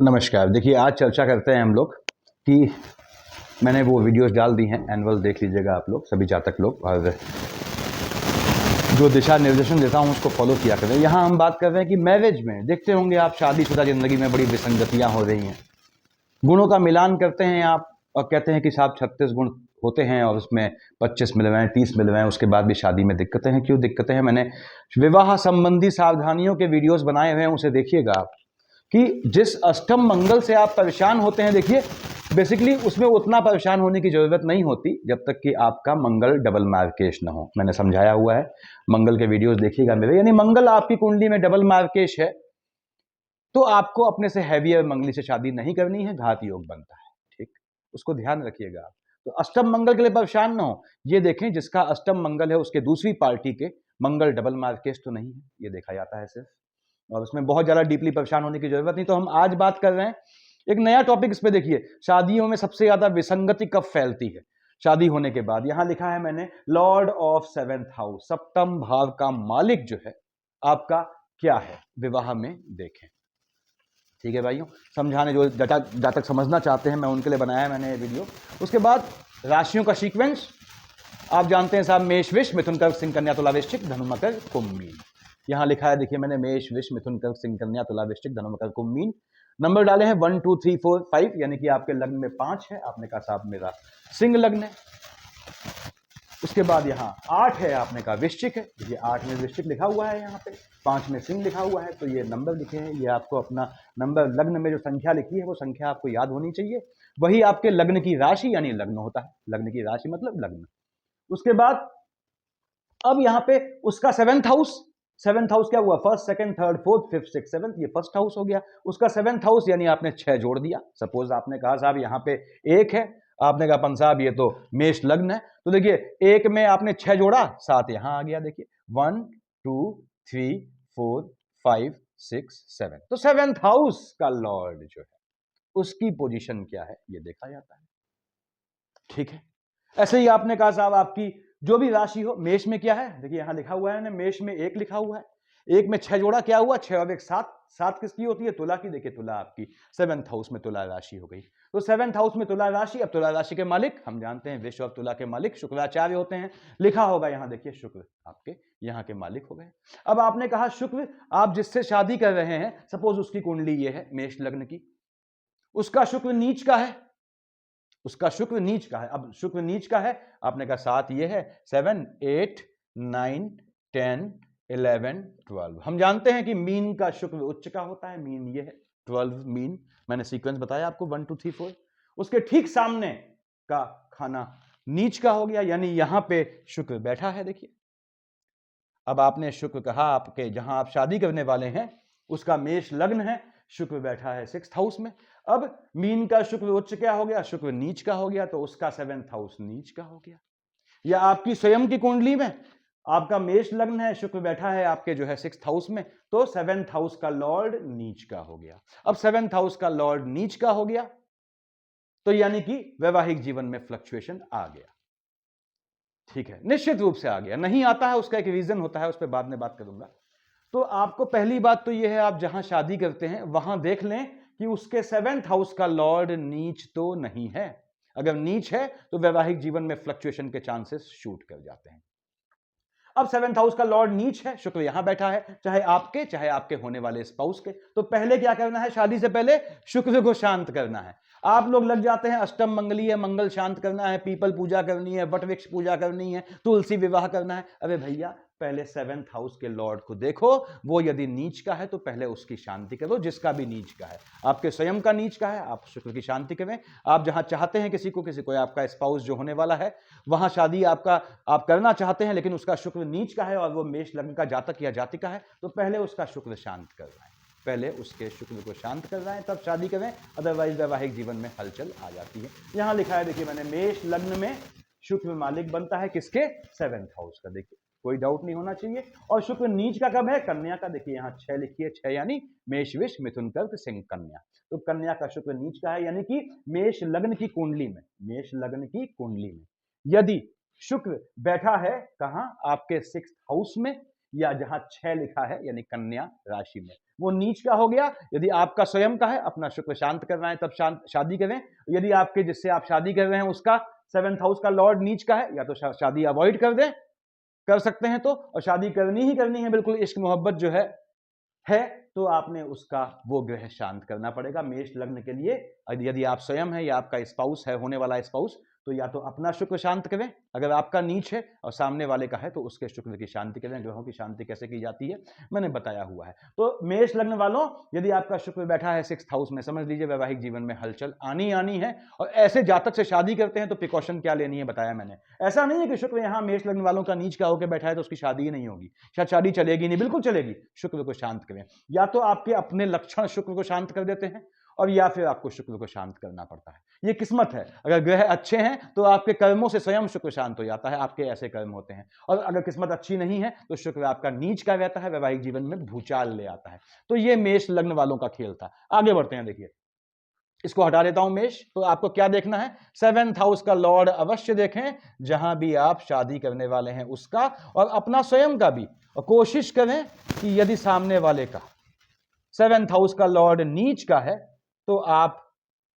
नमस्कार। देखिए, आज चर्चा करते हैं हम लोग कि मैंने वो वीडियोस डाल दी हैं, एनुअल देख लीजिएगा आप लोग, सभी जातक लोग, और जो दिशा निर्देशन देता हूँ उसको फॉलो किया करें। यहाँ हम बात कर रहे हैं कि मैरिज में देखते होंगे आप, शादीशुदा ज़िंदगी में बड़ी विसंगतियाँ हो रही हैं। गुणों का मिलान करते हैं आप और कहते हैं कि साहब 36 गुण होते हैं और उसमें 25 मिल रहे हैं, 30 मिल रहे हैं, उसके बाद भी शादी में दिक्कतें हैं। क्यों दिक्कतें हैं? मैंने विवाह संबंधी सावधानियों के वीडियोज़ बनाए हुए हैं, उसे देखिएगा आप। कि जिस अष्टम मंगल से आप परेशान होते हैं, देखिए बेसिकली उसमें उतना परेशान होने की जरूरत नहीं होती जब तक कि आपका मंगल डबल मार्केश ना हो। मैंने समझाया हुआ है, मंगल के वीडियोस देखिएगा मेरे। यानी मंगल आपकी कुंडली में डबल मार्केश है तो आपको अपने से हैवियर मंगली से शादी नहीं करनी है, घात योग बनता है। ठीक, उसको ध्यान रखिएगा आप। तो अष्टम मंगल के लिए परेशान ना हो। ये देखें जिसका अष्टम मंगल है उसके दूसरी पार्टी के मंगल डबल मार्केश तो नहीं है, ये देखा जाता है सिर्फ, और उसमें बहुत ज्यादा डीपली परेशान होने की जरूरत नहीं। तो हम आज बात कर रहे हैं एक नया टॉपिक इस पे। देखिए, शादियों में सबसे ज्यादा विसंगति कब फैलती है? शादी होने के बाद। यहां लिखा है मैंने, लॉर्ड ऑफ सेवेंथ हाउस, सप्तम भाव का मालिक जो है आपका क्या है विवाह में, देखें। ठीक है भाइयों, समझाने जो जातक समझना चाहते हैं मैं उनके लिए बनाया है मैंने ये वीडियो। उसके बाद राशियों का सीक्वेंस आप जानते हैं साहब, मेष विष मिथुन कर्क सिंह कन्या तुला वृश्चिक धनु मकर कुंभ मीन। यहां लिखा है देखिए मैंने, मेष विष मिथुन कर्क सिंह कन्या तुला वृश्चिक धनु मकर कुंभ मीन। नंबर डाले हैं 1 2 3 4 5, यानी कि आपके लग्न में 5 है। आपने कहा साहब मेरा सिंह लग्न है। उसके बाद यहाँ 8 है, आपने कहा वृश्चिक है। ये 8 में वृश्चिक लिखा हुआ है, यहाँ पे 5 में सिंह लिखा हुआ है। तो ये नंबर लिखे हैं, ये आपको अपना नंबर, लग्न में जो संख्या लिखी है वो संख्या आपको याद होनी चाहिए। वही आपके लग्न की राशि यानी लग्न होता है। लग्न की राशि मतलब लग्न। उसके बाद अब यहाँ पे उसका सेवेंथ हाउस क्या हुआ? First second third fourth fifth six seventh, ये फर्स्ट हाउस हो गया। उसका सेवेंथ हाउस यानी आपने 6 जोड़ दिया। सपोज आपने कहा साहब यहाँ पे 1 है, आपने कहा पन साहब ये तो मेष लग्न है, तो देखिए 1 में आपने 6 जोड़ा, 7 यहां आ गया। देखिए 1 2 3 4 5 6 7, तो सेवेंथ हाउस का लॉर्ड जो है उसकी पोजीशन क्या है ये देखा जाता है। ठीक है, ऐसे ही आपने कहा साहब आपकी जो भी राशि हो, मेष में क्या है, देखिए यहां लिखा हुआ है ना, मेष में 1 लिखा हुआ है। 1 में 6 जोड़ा, क्या हुआ? 6 और 1 7। 7 किसकी होती है? तुला की। देखिए तुला आपकी सेवेंथ हाउस में तुला राशि हो गई। तो सेवेंथ हाउस में तुला राशि। अब तुला राशि के मालिक हम जानते हैं, विश्व और तुला के मालिक शुक्राचार्य होते हैं। लिखा होगा यहां देखिए, शुक्र आपके यहाँ के मालिक हो गए। अब आपने कहा शुक्र, आप जिससे शादी कर रहे हैं, सपोज उसकी कुंडली ये है मेष लग्न की, उसका शुक्र नीच का है। उसका शुक्र नीच का है। अब शुक्र नीच का है, आपने कहा 7 ये है, 7 8 9 10 11 12। हम जानते हैं कि मीन का शुक्र उच्च का होता है, मीन ये है 12 मीन। मैंने सीक्वेंस बताया आपको 1 2 3 4। उसके ठीक सामने का खाना नीच का हो गया, यानी यहां पे शुक्र बैठा है। देखिए अब आपने शुक्र कहा, आपके जहां आप शादी करने वाले हैं उसका मेष लग्न है, शुक्र बैठा है 6th हाउस में। अब मीन का शुक्र उच्च क्या हो गया? शुक्र नीच का हो गया, तो उसका 7th हाउस नीच का हो गया। या आपकी स्वयं की कुंडली में आपका मेष लग्न है, शुक्र बैठा है आपके जो है 6th हाउस में, तो 7th हाउस का लॉर्ड नीच का हो गया। अब 7th हाउस का लॉर्ड नीच का हो गया तो यानी कि वैवाहिक जीवन में फ्लक्चुएशन आ गया। ठीक है, निश्चित रूप से आ गया। नहीं आता है उसका एक रीजन होता है, उस पर बाद में बात करूंगा। तो आपको पहली बात तो यह है, आप जहां शादी करते हैं वहां देख लें कि उसके 7th हाउस का लॉर्ड नीच तो नहीं है। अगर नीच है तो वैवाहिक जीवन में फ्लक्चुएशन के चांसेस शूट कर जाते हैं। अब 7th हाउस का लॉर्ड नीच है, शुक्र यहां बैठा है, चाहे आपके होने वाले स्पाउस के। तो पहले क्या करना है? शादी से पहले शुक्र को शांत करना है। आप लोग लग जाते हैं अष्टम मंगली है, मंगल शांत करना है, पीपल पूजा करनी है, वट वृक्ष पूजा करनी है, तुलसी विवाह करना है। अरे भैया, पहले 7th हाउस के लॉर्ड को देखो, वो यदि नीच का है तो पहले उसकी शांति करो। जिसका भी नीच का है, आपके स्वयं का नीच का है, आप शुक्र की शांति करें। आप जहां चाहते हैं किसी को आपका स्पाउस जो होने वाला है वहां शादी आप करना चाहते हैं, लेकिन उसका शुक्र नीच का है और वो मेष लग्न का जातक या जातिका है, तो पहले उसका शुक्र शांत कर रहा है, पहले उसके शुक्र को शांत कर रहा है, तब शादी करें। अदरवाइज वैवाहिक जीवन में हलचल आ जाती है। यहां लिखा है देखिए मैंने, मेष लग्न में शुक्र मालिक बनता है किसके? 7th हाउस का। देखिए कोई डाउट नहीं होना चाहिए। और शुक्र नीच का कब है? कन्या का। देखिए यहाँ 6 लिखिए, 6 यानी मेष विष मिथुन कर्क सिंह कन्या। तो कन्या का शुक्र नीच का है, यानी कि मेष लग्न की कुंडली में, मेष लग्न की कुंडली में यदि शुक्र बैठा है कहां? आपके 6th हाउस में, या जहां 6 लिखा है यानी कन्या राशि में, वो नीच का हो गया। यदि आपका स्वयं का है, अपना शुक्र शांत करना है तब शादी करें। यदि आपके जिससे आप शादी कर रहे हैं उसका 7th हाउस का लॉर्ड नीच का है, या तो शादी अवॉइड कर दें, कर सकते हैं तो, और शादी करनी ही करनी है बिल्कुल इश्क मोहब्बत जो है तो आपने उसका वो ग्रह शांत करना पड़ेगा। मेष लग्न के लिए यदि आप स्वयं है या आपका स्पाउस है, होने वाला स्पाउस, तो या तो अपना शुक्र शांत करें, अगर आपका नीच है और सामने वाले का है तो उसके शुक्र की शांति करें। ग्रहों की शांति कैसे की जाती है मैंने बताया हुआ है। तो मेष लग्न वालों, यदि आपका शुक्र बैठा है 6th हाउस में, समझ लीजिए वैवाहिक जीवन में हलचल आनी है। और ऐसे जातक से शादी करते हैं तो प्रिकॉशन क्या लेनी है बताया मैंने। ऐसा नहीं है कि शुक्र यहां मेष लग्न वालों का नीच का होकर बैठा है तो उसकी शादी ही नहीं होगी, शायद शादी चलेगी नहीं, बिल्कुल चलेगी। शुक्र को शांत करें, या तो आपके अपने लक्षण शुक्र को शांत कर देते हैं, और या फिर आपको शुक्र को शांत करना पड़ता है। ये किस्मत है, अगर ग्रह अच्छे हैं तो आपके कर्मों से स्वयं शुक्र शांत हो जाता है, आपके ऐसे कर्म होते हैं। और अगर किस्मत अच्छी नहीं है तो शुक्र आपका नीच का रहता है, वैवाहिक जीवन में भूचाल ले आता है। तो ये मेष लग्न वालों का खेल था। आगे बढ़ते हैं, देखिए इसको हटा देता हूं मेष। तो आपको क्या देखना है, 7th हाउस का लॉर्ड अवश्य देखें, जहां भी आप शादी करने वाले हैं उसका, और अपना स्वयं का भी। और कोशिश करें कि यदि सामने वाले का 7th हाउस का लॉर्ड नीच का है तो आप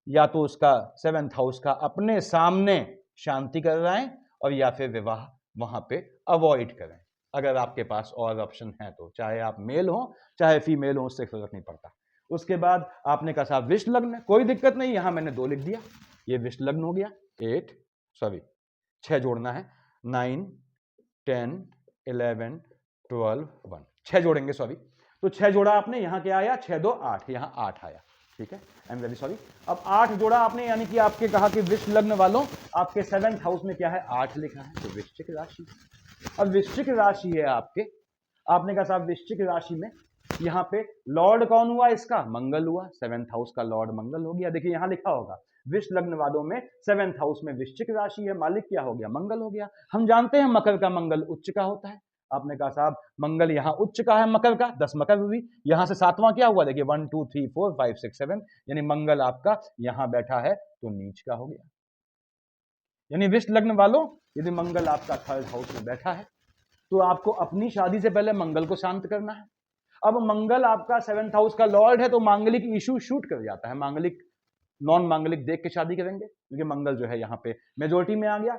या तो उसका 7th हाउस का अपने सामने शांति करवाएं, और या फिर विवाह वहां पे अवॉइड करें। अगर आपके पास और ऑप्शन है तो, चाहे आप मेल हो चाहे फीमेल हो, उससे फर्क नहीं पड़ता। उसके बाद आपने कहा साहब विष लग्न, कोई दिक्कत नहीं, यहां मैंने 2 लिख दिया, ये विष लग्न हो गया। 6 जोड़ना है, 9 10 11 12 1, 6 जोड़ेंगे, सॉरी। तो 6 जोड़ा आपने, यहां क्या आया, 6 2 8, यहां 8 आया, ठीक है, आई एम वेरी सॉरी। अब 8 जोड़ा आपने, यानी कि आपके कहा कि विष लग्न वालों आपके 7th हाउस में क्या है, 8 लिखा है, तो वृश्चिक राशि। अब वृश्चिक राशि है आपके, आपने कहा साहब वृश्चिक राशि में यहां पे लॉर्ड कौन हुआ, इसका मंगल हुआ, 7th हाउस का लॉर्ड मंगल हो गया। देखिए यहां लिखा होगा विष लग्न वालों में 7th हाउस में वृश्चिक राशि है, मालिक क्या हो गया, मंगल हो गया। हम जानते हैं मकर का मंगल उच्च का होता है। आपने कहा साहब मंगल यहां उच्च का है, मकर का 10 मकर हुई, यहां से 7वां क्या हुआ, देखिए 1 2 3 4 5 6 7, यानी मंगल आपका यहां बैठा है तो नीच का हो गया। यानी विष लग्न वालों, यदि मंगल आपका 3rd हाउस में बैठा है तो आपको अपनी शादी से पहले मंगल को शांत करना है। अब मंगल आपका 7th हाउस का लॉर्ड है तो मांगलिक इशू शूट कर जाता है, मांगलिक नॉन मांगलिक देख के शादी करेंगे, क्योंकि मंगल जो है यहाँ पे मेजोरिटी में आ गया।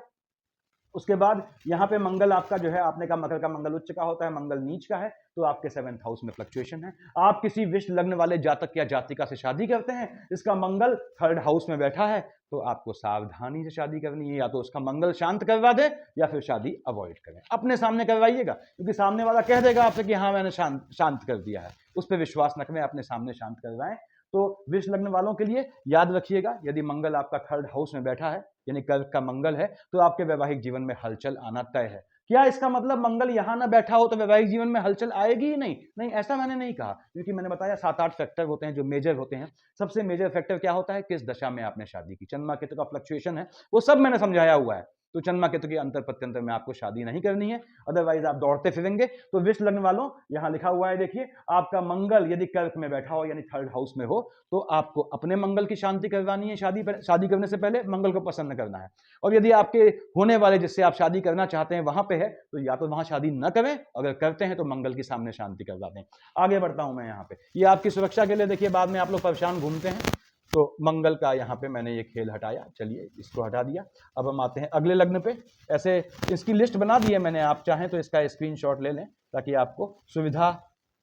उसके बाद यहाँ पे मंगल आपका जो है, आपने कहा मकर का मंगल उच्च का होता है, मंगल नीच का है, तो आपके 7th हाउस में फ्लक्चुएशन है। आप किसी विष लग्न वाले जातक या जातिका से शादी करते हैं, इसका मंगल 3rd हाउस में बैठा है, तो आपको सावधानी से शादी करनी है, या तो उसका मंगल शांत करवा दे या फिर शादी अवॉइड करें। अपने सामने करवाइएगा, क्योंकि सामने वाला कह देगा आपसे कि हाँ मैंने शांत कर दिया है, उस पर विश्वास न करें, अपने सामने शांत करवाएं। तो विष लग्न वालों के लिए याद रखिएगा, यदि मंगल आपका 3rd हाउस में बैठा है, यानी कर्क का मंगल है, तो आपके वैवाहिक जीवन में हलचल आना तय है। क्या इसका मतलब मंगल यहां ना बैठा हो तो वैवाहिक जीवन में हलचल आएगी ही नहीं? नहीं, ऐसा मैंने नहीं कहा, क्योंकि मैंने बताया 7-8 फैक्टर होते हैं जो मेजर होते हैं। सबसे मेजर फैक्टर क्या होता है, किस दशा में आपने शादी की, चंद्रमा केतु का फ्लक्चुएशन है, वो सब मैंने समझाया हुआ है। तो चंद्रमा केतु के अंतर प्रत्यंतर में आपको शादी नहीं करनी है, अदरवाइज आप दौड़ते फिरेंगे। तो विष लग्न वालों यहां लिखा हुआ है, देखिए आपका मंगल यदि कर्क में बैठा हो यानी 3rd हाउस में हो, तो आपको अपने मंगल की शांति करवानी है, शादी करने से पहले मंगल को प्रसन्न करना है। और यदि आपके होने वाले जिससे आप शादी करना चाहते हैं वहां पे है, तो या तो वहां शादी न करें, अगर करते हैं तो मंगल के सामने शांति करवा दें। आगे बढ़ता हूं मैं यहाँ पे, ये आपकी सुरक्षा के लिए, देखिए बाद में आप लोग परेशान घूमते हैं, तो मंगल का यहाँ पे मैंने ये खेल हटाया, चलिए इसको हटा दिया। अब हम आते हैं अगले लग्न पे। ऐसे इसकी लिस्ट बना दी है मैंने, आप चाहें तो इसका स्क्रीनशॉट ले लें ताकि आपको सुविधा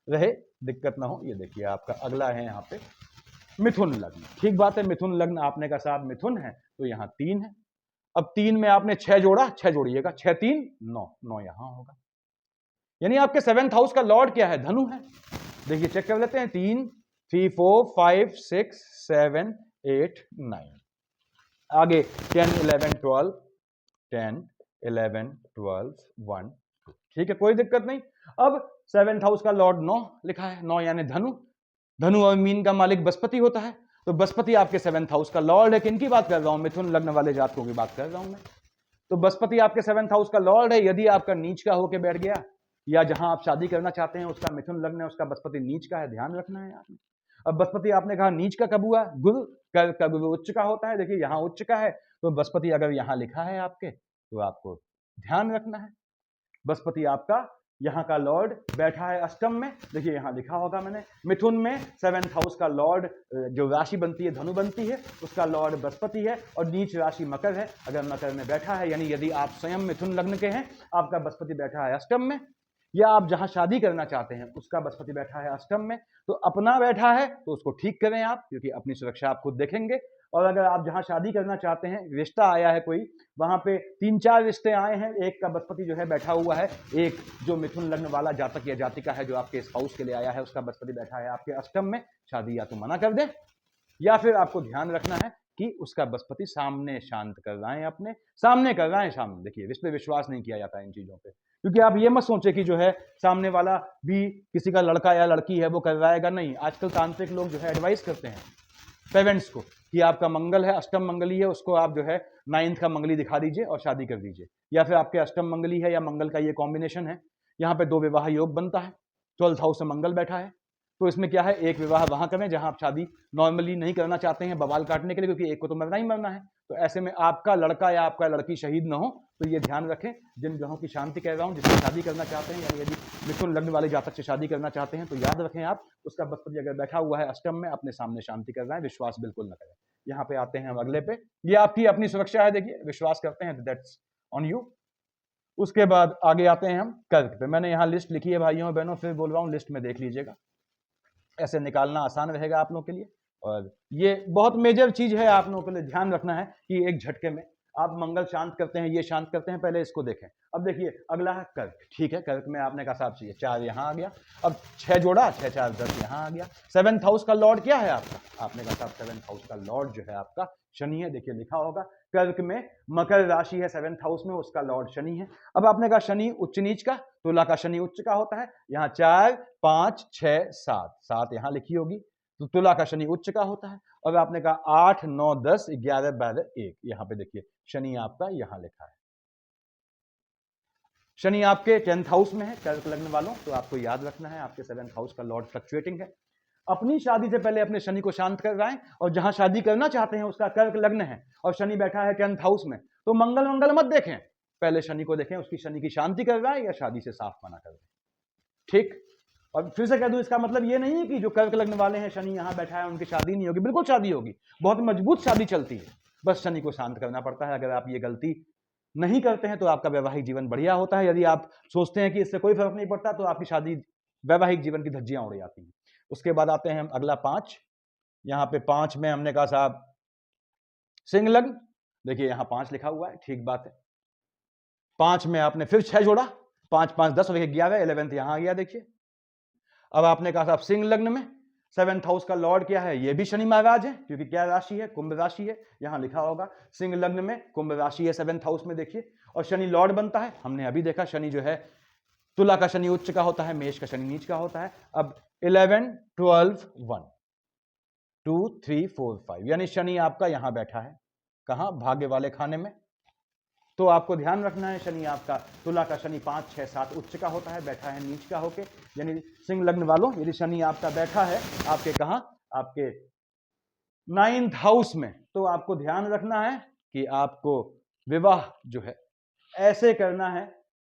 रहे, दिक्कत ना हो। ये देखिए आपका अगला है यहाँ पे मिथुन लग्न। ठीक बात है, मिथुन लग्न आपने कहा साहब मिथुन है तो यहाँ 3 है। अब 3 में आपने 6 जोड़ा, 6 जोड़िएगा, 6 3 9, 9 यहां होगा, यानी आपके 7th हाउस का लॉर्ड क्या है, धनु है। देखिए चेक कर लेते हैं, 3 3 4 5 6 7 8 9, आगे 10 11 12 10 11 12 1 2, ठीक है, कोई दिक्कत नहीं। अब 7th हाउस का लॉर्ड 9 लिखा है, 9 यानी धनु, धनु और मीन का मालिक बृहस्पति होता है, तो बृहस्पति आपके 7th हाउस का लॉर्ड है। किनकी बात कर रहा हूं, मिथुन लग्न वाले जातकों की बात कर रहा हूं मैं। तो बृहस्पति आपके 7th हाउस का लॉर्ड है, यदि आपका नीच का होकर बैठ गया, या जहां आप शादी करना चाहते हैं उसका मिथुन लग्न है, उसका बृहस्पति नीच का है, ध्यान रखना है आपने। अब बृहस्पति आपने कहा नीच का कब हुआ, गुरु का गुरु उच्च का होता है, देखिए यहां उच्च का है, तो बृहस्पति अगर यहां लिखा है आपके, तो आपको ध्यान रखना है। बृहस्पति आपका यहाँ का लॉर्ड बैठा है अष्टम में, देखिए यहाँ लिखा होगा मैंने, मिथुन में 7th हाउस का लॉर्ड जो राशि बनती है धनु बनती है, उसका लॉर्ड बृहस्पति है और नीच राशि मकर है। अगर मकर में बैठा है यानी यदि आप स्वयं मिथुन लग्न के हैं, आपका बृहस्पति बैठा है अष्टम में, या आप जहां शादी करना चाहते हैं उसका बृहस्पति बैठा है अष्टम में, तो अपना बैठा है तो उसको ठीक करें आप, क्योंकि अपनी सुरक्षा आप खुद देखेंगे। और अगर आप जहां शादी करना चाहते हैं, रिश्ता आया है कोई, वहां पे 3-4 रिश्ते आए हैं, एक का बृहस्पति जो है बैठा हुआ है, एक जो मिथुन लग्न वाला जातक या जातिका है जो आपके स्पाउस के लिए आया है, उसका बृहस्पति बैठा है आपके अष्टम में, शादी या तो मना कर दे या फिर आपको ध्यान रखना है कि उसका बृहस्पति सामने शांत कर रहा है, अपने सामने कर रहा है सामने। देखिए इस पे विश्वास नहीं किया जाता है इन चीजों पे, क्योंकि आप ये मत सोचे कि जो है सामने वाला भी किसी का लड़का या लड़की है वो करवाएगा, नहीं। आजकल तांत्रिक लोग जो है एडवाइस करते हैं पेरेंट्स को कि आपका मंगल है, अष्टम मंगली है, उसको आप जो है 9th का मंगली दिखा दीजिए और शादी कर दीजिए, या फिर आपके अष्टम मंगली है या मंगल का ये कॉम्बिनेशन है, यहाँ पे 2 विवाह योग बनता है, 12th हाउस से मंगल बैठा है, तो इसमें क्या है, एक विवाह वहां करें जहां आप शादी नॉर्मली नहीं करना चाहते हैं बवाल काटने के लिए, क्योंकि एक को तो मरना ही मरना है। तो ऐसे में आपका लड़का या आपका लड़की शहीद न हो, तो ये ध्यान रखें। जिन ग्रहों की शांति कह रहा हूं, जिससे शादी करना चाहते हैं, यानी यदि मिथुन लग्न वाले जातक से शादी करना चाहते हैं, तो याद रखें आप, उसका बृहस्पति अगर बैठा हुआ है अष्टम में, अपने सामने शांति कर रहा है, विश्वास बिल्कुल न करें। यहाँ पे आते हैं हम अगले पे, ये आपकी अपनी सुरक्षा है, देखिए विश्वास करते हैं दैट्स ऑन यू। उसके बाद आगे आते हैं हम कर्क पे। मैंने यहाँ लिस्ट लिखी है भाइयों और बहनों, फिर बोल रहा हूँ लिस्ट में देख लीजिएगा, ऐसे निकालना आसान रहेगा आप लोगों के लिए। और ये बहुत मेजर चीज है, आप लोगों के लिए ध्यान रखना है कि एक झटके में आप मंगल शांत करते हैं, ये शांत करते हैं, पहले इसको देखें। अब देखिए अगला है कर्क, ठीक है, कर्क में आपने का साहब चाहिए 4 यहाँ आ गया, अब 6 जोड़ा, 6 4 10 यहाँ आ गया। 7th हाउस का लॉर्ड क्या है आपका, आपने का साहब 7th हाउस का लॉर्ड जो है आपका शनि है, देखिए लिखा होगा कर्क में मकर राशि है 7th हाउस में, उसका लॉर्ड शनि है। अब आपने कहा शनि उच्च नीच का, तुला का शनि उच्च का होता है, यहाँ 4 5 6 7 7 यहाँ लिखी होगी, तो तुला का शनि उच्च का होता है। और आपने कहा 8 9 10 11 12 1, यहां पे देखिए शनि आपका यहां लिखा है। शनि आपके 10th हाउस में है कर्क लग्न वालों, तो आपको याद रखना है आपके 7th हाउस का लॉर्ड फ्लक्चुएटिंग है। अपनी शादी से पहले अपने शनि को शांत करवाएं, और जहां शादी करना चाहते हैं उसका कर्क लग्न है और शनि बैठा है 10th हाउस में, तो मंगल मंगल मत देखें, पहले शनि को देखें, उसकी शनि की शांति करवाएं या शादी से साफ मना कर दें, ठीक। और फिर से कह दूं, इसका मतलब ये नहीं है कि जो कर्क लग्न वाले हैं शनि यहां बैठा है उनकी शादी नहीं होगी, बिल्कुल शादी होगी, बहुत मजबूत शादी चलती है, बस शनि को शांत करना पड़ता है। अगर आप ये गलती नहीं करते हैं तो आपका वैवाहिक जीवन बढ़िया होता है। यदि आप सोचते हैं कि इससे कोई फर्क नहीं पड़ता, तो आपकी शादी वैवाहिक जीवन की धज्जियां उड़ जाती हैं। उसके बाद आते हैं हम अगला 5, यहाँ पे 5 में हमने कहा साहब सिंह लग्न, देखिए यहाँ 5 लिखा हुआ है, ठीक बात है। 5 में आपने फिर 6 जोड़ा, 5 5 10 और 11 11th यहां आ गया, देखिए। अब आपने कहा साहब सिंह लग्न में 7th हाउस का लॉर्ड क्या है, ये भी शनि महाराज है, क्योंकि क्या राशि है, कुंभ राशि है, यहां लिखा होगा सिंह लग्न में कुंभ राशि है 7th हाउस में, देखिए। और शनि लॉर्ड बनता है, हमने अभी देखा शनि जो है तुला का शनि उच्च का होता है, मेष का शनि नीच का होता है। अब 11 12 1 2 3 4 5 यानी शनि आपका यहां बैठा है, कहां, भाग्य वाले खाने में। तो आपको ध्यान रखना है, शनि आपका तुला का शनि 5 6 7 उच्च का होता है, बैठा है नीच का होके, यानी सिंह लग्न वालों यदि शनि आपका बैठा है आपके कहां, आपके 9th हाउस में, तो आपको ध्यान रखना है कि आपको विवाह जो है ऐसे करना है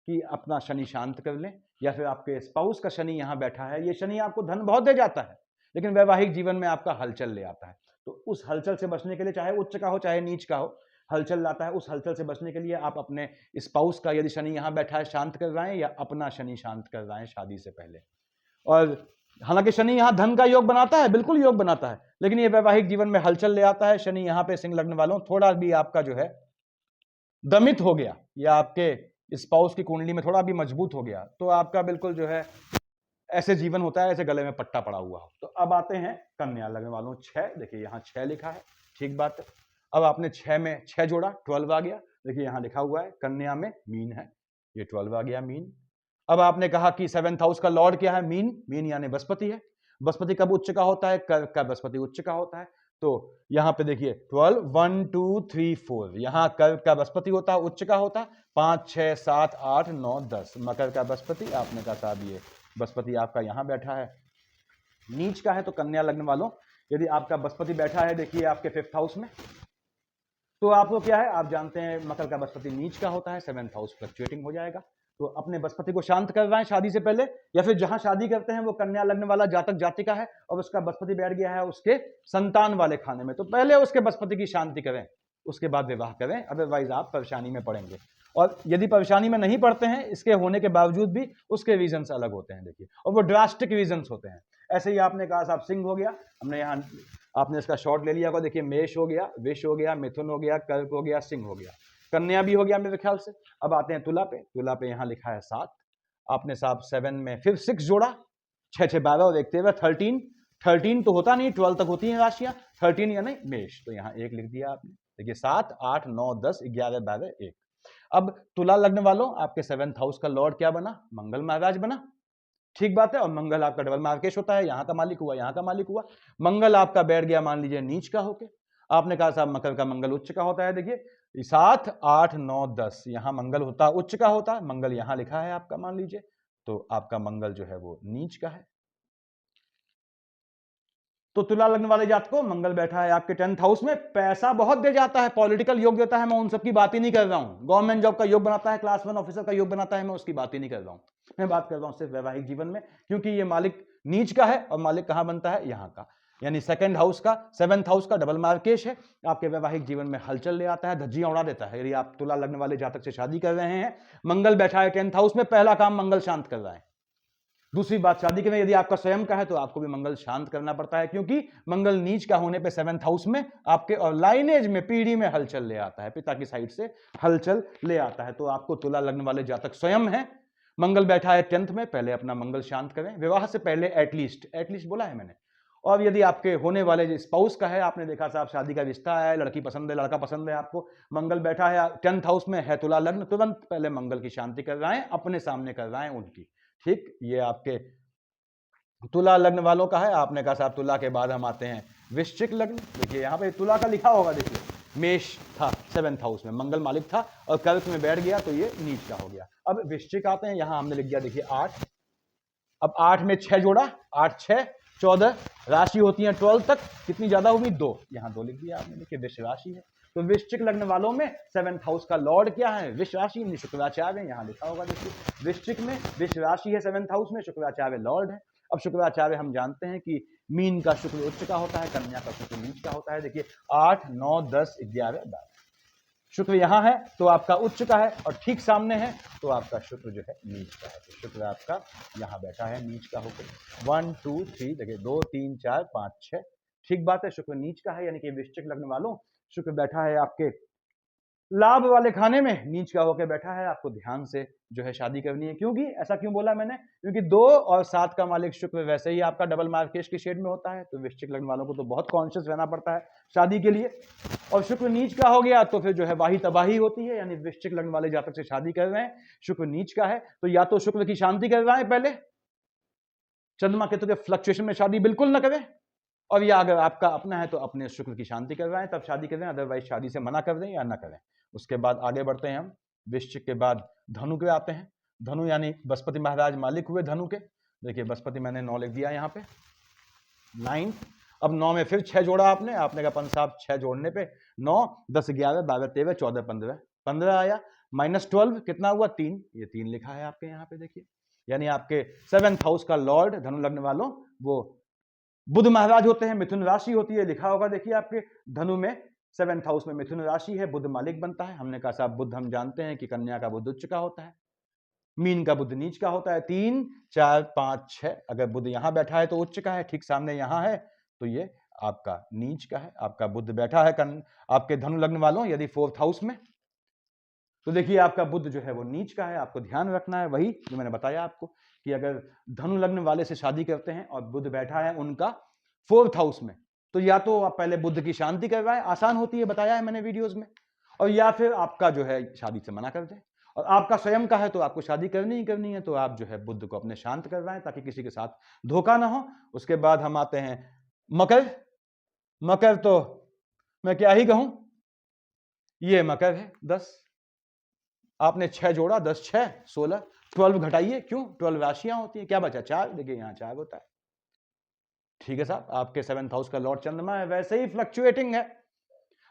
कि अपना शनि शांत कर लें, या फिर आपके स्पाउस का शनि यहां बैठा है, ये शनि आपको धन बहुत दे जाता है, लेकिन वैवाहिक जीवन में आपका हलचल ले आता है। तो उस हलचल से बचने के लिए, चाहे उच्च का हो चाहे नीच का हो, हलचल लाता है, उस हलचल से बचने के लिए आप अपने स्पाउस का यदि शनि यहां बैठा है शांत कर रहे हैं, या अपना शनि शांत कर रहे हैं शादी से पहले। और हालांकि शनि यहां धन का योग बनाता है, बिल्कुल योग बनाता है, लेकिन ये वैवाहिक जीवन में हलचल ले आता है। शनि यहां पे सिंह लग्न वालों थोड़ा भी आपका जो है दमित हो गया, या आपके स्पाउस की कुंडली में थोड़ा भी मजबूत हो गया, तो आपका बिल्कुल जो है ऐसे जीवन होता है ऐसे गले में पट्टा पड़ा हुआ हो। तो अब आते हैं कन्या लग्न वालों 6, देखिए यहाँ 6 लिखा है, ठीक बात है। अब आपने 6 में 6 जोड़ा, 12 आ गया, देखिए यहाँ लिखा हुआ है कन्या में मीन है, ये 12 आ गया मीन। अब आपने कहा कि 7th हाउस का लॉर्ड क्या है, मीन, मीन यानी बृहस्पति है। बृहस्पति कब उच्च का होता है, कर्क का बृहस्पति उच्च का होता है। तो यहां पे देखिए 12 1 2 3 4, यहां कर्क का बृहस्पति होता है, उच्च का होता है, 5 6 7 8 9 10 मकर का बृहस्पति, आपने कहा साहब ये बृहस्पति आपका यहां बैठा है, नीच का है। तो कन्या लग्न वालों यदि आपका बृहस्पति बैठा है देखिए आपके 5th हाउस में, तो आपको क्या है, आप जानते हैं मकर का बृहस्पति नीच का होता है, 7th हाउस फ्लक्चुएटिंग हो जाएगा। तो अपने बृहस्पति को शांत करवाएं शादी से पहले, या फिर जहां शादी करते हैं वो कन्या लग्न वाला जातक जातिका है और उसका बृहस्पति बैठ गया है उसके संतान वाले खाने में, तो पहले उसके बृहस्पति की शांति करें, उसके बाद विवाह करें, अदरवाइज आप परेशानी में पड़ेंगे। और यदि परेशानी में नहीं पड़ते हैं, इसके होने के बावजूद भी उसके रीजंस अलग होते हैं, देखिए, और वो ड्रास्टिक रीजंस होते हैं। ऐसे ही आपने कहा साहब सिंह हो गया, हमने यहाँ आपने इसका शॉर्ट ले लिया होगा, देखिए मेष हो गया, विष हो गया, मिथुन हो गया, कर्क हो गया, सिंह हो गया, कन्या भी हो गया मेरे ख्याल से। अब आते हैं तुला पे, तुला पे यहाँ लिखा है 7, आपने साहब 7 में फिर 6 जोड़ा, 6 6 12 और 1 13, 13 13 तो होता नहीं, 12 तक होती हैं राशियां, 13 यानी मेष, तो यहाँ 1 लिख दिया आपने। देखिए 7 8 9 10 11 12 1। अब तुला लग्न वालों, आपके 7th हाउस का लॉर्ड क्या बना? मंगल महाराज बना, ठीक बात है, और मंगल आपका डबल मार्केश होता है, यहां का मालिक हुआ, यहां का मालिक हुआ। मंगल आपका बैठ गया मान लीजिए नीच का होके, आपने कहा साहब मकर का मंगल उच्च का होता है, देखिए 7 8 9 10 यहां मंगल होता उच्च का होता है, मंगल यहां लिखा है आपका मान लीजिए, तो आपका मंगल जो है वो नीच का है। तो तुला लग्न वाले जात को मंगल बैठा है आपके 10th हाउस में, पैसा बहुत दे जाता है, पॉलिटिकल योग देता है, मैं उन सब की बात ही नहीं कर रहा हूं। गवर्नमेंट जॉब का योग बनाता है, क्लास 1 ऑफिसर का योग बनाता है, मैं उसकी बात ही नहीं कर रहा हूं। मैं बात कर रहा हूं सिर्फ वैवाहिक जीवन में, क्योंकि ये मालिक नीच का है और मालिक कहां बनता है? यहां का, यानी 2nd हाउस का 7th हाउस का डबल मार्केश है, आपके वैवाहिक जीवन में हलचल ले आता है, धज्जियां उड़ा देता है। यदि आप तुला लग्न वाले जातक से शादी कर रहे हैं, मंगल बैठा है 10th हाउस में, पहला काम मंगल शांत कर रहा है। दूसरी बात, शादी के में यदि आपका स्वयं का है तो आपको भी मंगल शांत करना पड़ता है, क्योंकि मंगल नीच का होने पे 7th हाउस में आपके और लाइनेज में पीढ़ी में हलचल ले आता है, पिता की साइड से हलचल ले आता है। तो आपको तुला लग्न वाले जातक स्वयं है, मंगल बैठा है 10th में, पहले अपना मंगल शांत करें, विवाह से पहले एटलीस्ट बोला है मैंने। और यदि आपके होने वाले स्पाउस का है, आपने देखा साहब शादी का रिश्ता है, लड़की पसंद है, लड़का पसंद है, आपको मंगल बैठा है 10th हाउस में है तुला लग्न, तुरंत पहले मंगल की शांति कर रहे हैं, अपने सामने कर रहे हैं उनकी, ठीक। ये आपके तुला लग्न वालों का है। आपने कहा साहब तुला के बाद हम आते हैं वृश्चिक लग्न, देखिए यहाँ पे तुला का लिखा होगा, देखिए मेष था 7th हाउस में, मंगल मालिक था और कर्क में बैठ गया, तो ये नीच का हो गया। अब वृश्चिक आते हैं, यहाँ हमने लिख दिया देखिए 8, अब 8 में 6 जोड़ा, 8 6 14, राशि होती है 12 तक, कितनी ज्यादा होगी? 2, यहाँ 2 लिख दिया आपने, देखिए वृष राशि है। तो वृश्चिक लग्न वालों में 7th हाउस का लॉर्ड क्या है? वृष राशि, शुक्राचार्य, यहाँ लिखा होगा देखिए, वृश्चिक में वृष राशि है 7th हाउस में, शुक्राचार्य लॉर्ड है। अब शुक्राचार्य हम जानते हैं कि मीन का शुक्र उच्च का होता है, कन्या का शुक्र नीच का होता है, देखिए 8 9 10 11 12, शुक्र यहां है तो आपका उच्च का है, और ठीक सामने है तो आपका शुक्र जो है नीच का है, तो शुक्र आपका यहां बैठा है नीच का होकर। 1 2 3 देखिए 2 3 4 5 6, ठीक बात है, शुक्र नीच का है, यानी कि वृश्चिक लग्न वालों शुक्र बैठा है आपके लाभ वाले खाने में, नीच का होकर बैठा है, आपको ध्यान से जो है शादी करनी है। क्योंकि ऐसा क्यों बोला मैंने? क्योंकि 2 और 7 का मालिक शुक्र वैसे ही आपका डबल मार्केश के शेड में होता है, तो वृश्चिक लग्न वालों को तो बहुत कॉन्शियस रहना पड़ता है शादी के लिए। और शुक्र नीच का हो गया तो फिर जो है वाही तबाही होती है, यानी वृश्चिक लग्न वाले जातक से शादी कर रहे हैं, शुक्र नीच का है, तो या तो शुक्र की शांति कर रहे हैं पहले, चंद्रमा केतु के फ्लक्चुएशन में शादी बिल्कुल न करें, और या अगर आपका अपना है तो अपने शुक्र की शांति कर रहे हैं तब शादी करें, अदरवाइज शादी से मना कर दें या ना करें। उसके बाद आगे बढ़ते हैं हम, वृश्चिक के बाद धनु के आते हैं। धनु यानी बृहस्पति महाराज मालिक हुए धनु के, देखिए बृहस्पति मैंने 9 लिख दिया यहाँ पे, 9। अब 9 में फिर 6 जोड़ा आपने कहा पंत साहब 6 जोड़ने पे 9 10 11 12 13 14 15 15 आया, -12 कितना हुआ? 3, ये 3 लिखा है आपके यहाँ पे देखिए, यानी आपके 7th हाउस का लॉर्ड धनु लग्न वालों वो बुध महाराज होते हैं, मिथुन राशि होती है, लिखा होगा देखिए आपके धनु में 7th हाउस में मिथुन राशि है, बुध मालिक बनता है। हमने कहा साहब बुध हम जानते हैं कि कन्या का बुध उच्च का होता है, मीन का बुध नीच का होता है, 3 4 5 6, अगर बुध यहां बैठा है तो उच्च का है, ठीक सामने यहां है तो ये आपका नीच का है। आपका बुध बैठा है आपके धनु लग्न वालों यदि 4th हाउस में, तो देखिए आपका बुध जो है वो नीच का है, आपको ध्यान रखना है वही जो मैंने बताया आपको कि अगर धनु लग्न वाले से शादी करते हैं और बुध बैठा है उनका 4th हाउस में, तो या तो आप पहले बुध की शांति करवाएं, आसान होती है, बताया है मैंने वीडियोस में, और या फिर आपका जो है शादी से मना कर दें। और आपका स्वयं का है तो आपको शादी करनी ही करनी है, तो आप जो है बुध को अपने शांत करवाएं ताकि किसी के साथ धोखा ना हो। उसके बाद हम आते हैं मकर। मकर तो मैं क्या ही कहूं, ये मकर है 10, आपने 6 जोड़ा, 10 6 16, 12 घटाइए, क्यों? 12 राशियां होती है, क्या बचा? 4, देखिए यहां 4 होता है, ठीक है साहब। आपके 7th हाउस का लॉर्ड चंद्रमा है, वैसे ही फ्लक्चुएटिंग है।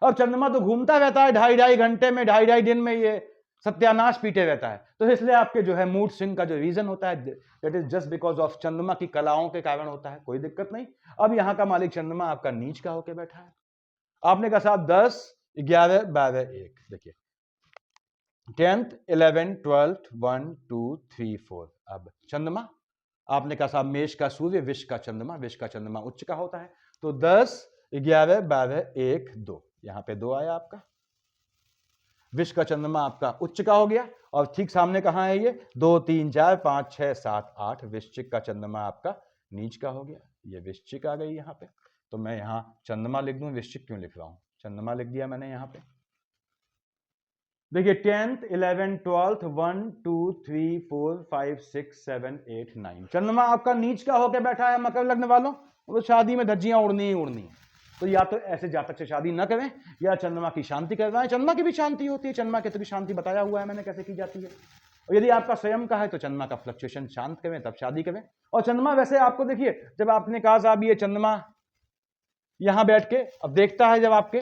अब चंद्रमा तो घूमता रहता है 2.5 घंटे में, 2.5 दिन में ये सत्यानाश पीटे रहता है। तो इसलिए आपके जो है मूड स्विंग का जो रीजन होता है that is just because of चंद्रमा की कलाओं के कारण होता है, कोई दिक्कत नहीं। अब यहां का मालिक चंद्रमा आपका नीच का होकर बैठा है। आपने कहा साहब 10, 11, 12, 1, देखिए 10th, 11th, 12th, 1, 2, 3, 4। अब चंद्रमा आपने कहा साहब मेष का सूर्य, विष का चंद्रमा, विष का चंद्रमा उच्च का होता है। तो 10, 11, 12, 1, 2, यहां पे 2 आया आपका। विष का चंद्रमा आपका उच्च का हो गया। और ठीक सामने कहां है ये 2, 3, 4, 5, 6, 7, 8, वृश्चिक का चंद्रमा आपका नीच का हो गया। ये वृश्चिक आ गई यहां पे। तो मैं यहां चंद्रमा लिख दूं, वृश्चिक क्यों लिख रहा हूं, चंद्रमा लिख दिया मैंने यहां पे। देखिए 10th, 11th, 12th, 1, 2, 3, 4, 5, 6, 7, 8, 9, चंद्रमा आपका नीच का होकर बैठा है मकर लग्न वालों। वो शादी में धज्जियां उड़नी ही उड़नी है। तो या तो ऐसे जातक से शादी न करें या चंद्रमा की शांति करवाएं। चंद्रमा की भी शांति होती है, चंद्रमा केतु की शांति बताया हुआ है मैंने कैसे की जाती है। और यदि आपका स्वयं का है तो चंद्रमा का फ्लक्चुएशन शांत करें तब शादी करें। और चंद्रमा वैसे आपको देखिए, जब आपने कहा साहब ये चंद्रमा यहां बैठ के अब देखता है, जब आपके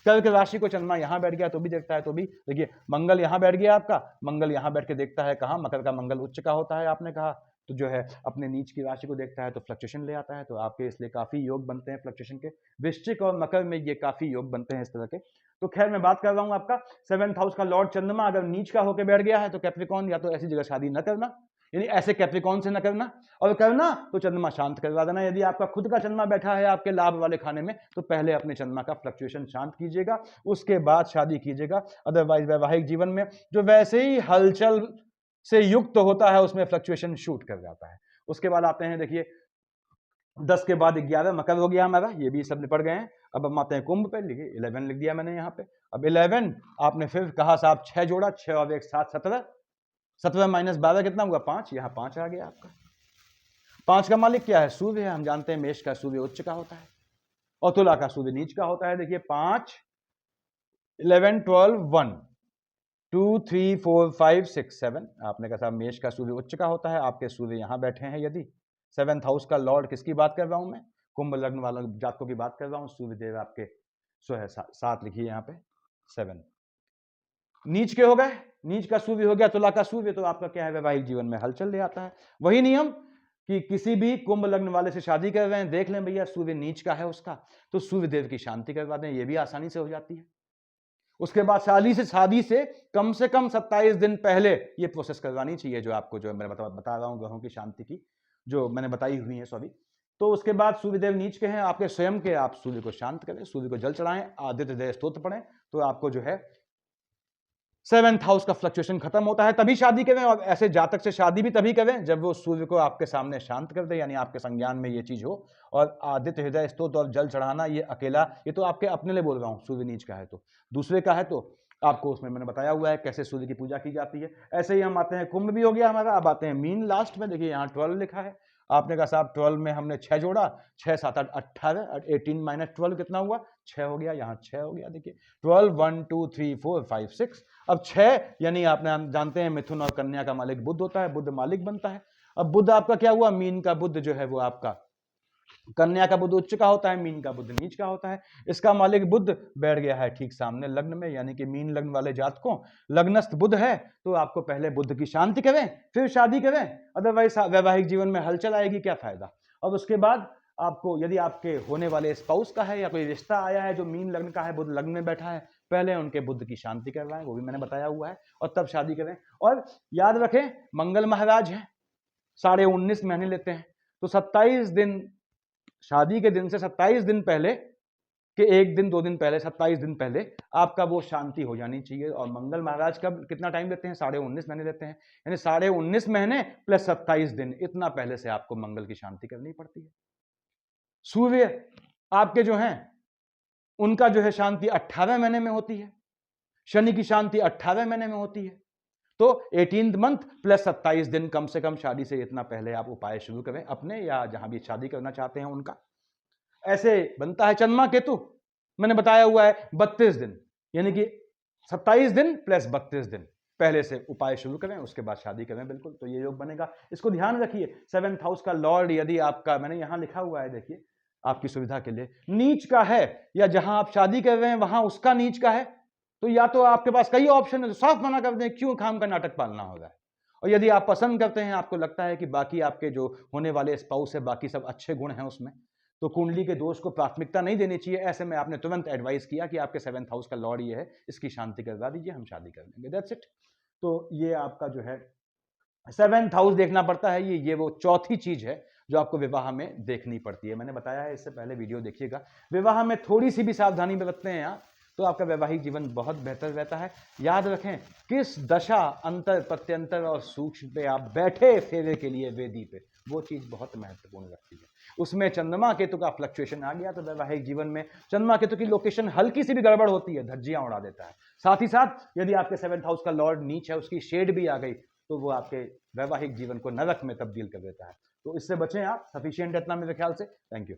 कर्क राशि को चंद्रमा यहां बैठ गया तो भी देखता है। तो भी देखिए मंगल यहां बैठ गया आपका, मंगल यहां बैठ के देखता है कहां, मकर का मंगल उच्च का होता है आपने कहा। तो जो है अपने नीच की राशि को देखता है तो फ्लक्चुएशन ले आता है। तो आपके इसलिए काफी योग बनते हैं फ्लक्चुएशन के। वृश्चिक और मकर में ये काफी योग बनते हैं इस तरह के। तो खैर मैं बात कर रहा हूं आपका 7th हाउस का लॉर्ड चंद्रमा अगर नीच का होकर बैठ गया है तो कैप्रिकॉर्न या तो ऐसी जगह शादी न करना, यानी ऐसे कैप्रिकॉर्न से न करना, और करना तो चंद्रमा शांत करवा देना। यदि आपका खुद का चंद्रमा बैठा है आपके लाभ वाले खाने में तो पहले अपने चंद्रमा का फ्लक्चुएशन शांत कीजिएगा, उसके बाद शादी कीजिएगा। अदरवाइज वैवाहिक जीवन में जो वैसे ही हलचल से युक्त होता है उसमें फ्लक्चुएशन शूट कर जाता है। उसके बाद आते हैं देखिए 10 के बाद 11 मकर हो गया हमारा, ये भी सब निपट गए हैं। अब हम आते हैं कुंभ पे, लिखिए 11 लिख दिया मैंने यहाँ पे। अब 11 आपने फिर कहा साहब 6 जोड़ा, 6 और 1 7, 17, 17 माइनस 12 कितना हुआ 5, यहाँ 5 आ गया आपका। 5 का मालिक क्या है, सूर्य है। हम जानते हैं मेष का सूर्य उच्च का होता है और तुला का सूर्य नीच का होता है। देखिए 5, 11, 12, 1, 2, 3, 4, 5, 6, 7, आपने कहा साहब मेष का सूर्य उच्च का होता है, आपके सूर्य यहां बैठे हैं। यदि 7th हाउस का लॉर्ड किसकी बात कर रहा हूं मैं, कुंभ लग्न वालों जातकों की बात कर रहा हूं। सूर्य देव आपके सो है 7 लिखिए यहाँ पे 7 नीच के हो गए, नीच का सूर्य हो गया तुला का सूर्य, तो आपका क्या है वैवाहिक जीवन में हलचल ले आता है। वही नियम कि किसी भी कुंभ लग्न वाले से शादी कर रहे हैं, देख लें भैया सूर्य नीच का है उसका, तो सूर्य देव की शांति करवा दें, ये भी आसानी से हो जाती है। उसके बाद शादी से कम 27 दिन पहले ये प्रोसेस करवानी चाहिए, जो आपको जो मैं बता रहा हूं ग्रहों की शांति की जो मैंने बताई हुई है सभी। तो उसके बाद सूर्यदेव नीच के हैं आपके स्वयं के, आप सूर्य को शांत करें, सूर्य को जल चढ़ाएं, आदित्य हृदय स्तोत्र पढ़ें, तो आपको जो है 7th हाउस का फ्लक्चुएशन खत्म होता है। तभी शादी करें, और ऐसे जातक से शादी भी तभी करें जब वो सूर्य को आपके सामने शांत कर दे, यानी आपके संज्ञान में ये चीज हो। और आदित्य हृदय स्तोत्र और जल चढ़ाना ये अकेला, ये तो आपके अपने लिए बोल रहा हूं, सूर्य नीच का है तो। दूसरे का है तो आपको उसमें मैंने बताया हुआ है कैसे सूर्य की पूजा की जाती है। ऐसे ही हम आते हैं, कुंभ भी हो गया हमारा, अब आते हैं मीन लास्ट में। देखिए यहाँ 12 लिखा है, आपने कहा साहब 12 में हमने 6 जोड़ा, 6 7 8 18, 18 माइनस 12 कितना हुआ 6 हो गया, यहाँ 6 हो गया। देखिए 12 1 2 3 4 5 6, अब 6 यानी आपने हम जानते हैं मिथुन और कन्या का मालिक बुध होता है, बुध मालिक बनता है। अब बुध आपका क्या हुआ, मीन का बुध जो है वो आपका, कन्या का बुध उच्च का होता है, मीन का बुध नीच का होता है। इसका मालिक बुध बैठ गया है ठीक सामने लग्न में, यानी कि मीन लग्न वाले जातकों लग्नस्थ बुध है, तो आपको पहले बुध की शांति करें फिर शादी करें, अदरवाइज वैवाहिक जीवन में हलचल आएगी, क्या फायदा। और उसके बाद आपको यदि आपके होने वाले स्पाउस का है या कोई रिश्ता आया है जो मीन लग्न का है, बुध लग्न में बैठा है, पहले उनके बुध की शांति करवाएं, वो भी मैंने बताया हुआ है, और तब शादी करें। और याद रखें मंगल महाराज है, 19.5 महीने लेते हैं, तो 27 दिन शादी के दिन से 27 दिन पहले के 1 दिन 2 दिन पहले, 27 दिन पहले आपका वो शांति हो जानी चाहिए। और मंगल महाराज कब कितना टाइम लेते हैं, 19.5 महीने लेते हैं, यानी 19.5 महीने प्लस 27 दिन, इतना पहले से आपको मंगल की शांति करनी पड़ती है। सूर्य आपके जो हैं उनका जो है शांति 18वें महीने में होती है, शनि की शांति 18वें महीने में होती है। तो 18th मंथ प्लस 27 दिन कम से कम शादी से इतना पहले आप उपाय शुरू करें अपने या जहां भी शादी करना चाहते हैं उनका। ऐसे बनता है चंद्रमा केतु, मैंने बताया हुआ है 32 दिन, यानी कि 27 दिन प्लस 32 दिन पहले से उपाय शुरू करें, उसके बाद शादी करें, बिल्कुल तो ये योग बनेगा। इसको ध्यान रखिए, 7th हाउस का लॉर्ड यदि आपका, मैंने यहां लिखा हुआ है देखिए आपकी सुविधा के लिए, नीच का है या जहां आप शादी कर रहे हैं वहां उसका नीच का है, तो या तो आपके पास कई ऑप्शन है, तो साफ मना कर दें, क्यों काम का नाटक पालना होगा। और यदि आप पसंद करते हैं, आपको लगता है कि बाकी आपके जो होने वाले स्पाउस है, बाकी सब अच्छे गुण हैं उसमें, तो कुंडली के दोष को प्राथमिकता नहीं देनी चाहिए। ऐसे में आपने तुरंत एडवाइस किया कि आपके 7th हाउस का लॉर्ड ये है, इसकी शांति करवा दीजिए, हम शादी कर लेंगे, दैट्स इट। तो ये आपका जो है 7th हाउस देखना पड़ता है। ये वो चौथी चीज है जो आपको विवाह में देखनी पड़ती है। मैंने बताया है, इससे पहले वीडियो देखिएगा। विवाह में थोड़ी सी भी सावधानी बरतते हैं आप, तो आपका वैवाहिक जीवन बहुत बेहतर रहता है। याद रखें, किस दशा, अंतर, प्रत्यंतर और सूक्ष्म पे आप बैठे फेरे के लिए वेदी पे, वो चीज बहुत महत्वपूर्ण रखती है। उसमें चंद्रमा केतु का फ्लक्चुएशन आ गया तो वैवाहिक जीवन में चंद्रमा केतु की लोकेशन हल्की सी भी गड़बड़ होती है, धज्जियां उड़ा देता है। साथ ही साथ यदि आपके 7th हाउस का लॉर्ड नीच है, उसकी शेड भी आ गई, तो वो आपके वैवाहिक जीवन को नरक में तब्दील कर देता है। तो इससे बचें आप, सफिशिएंट इतना मेरे ख्याल से। Thank you.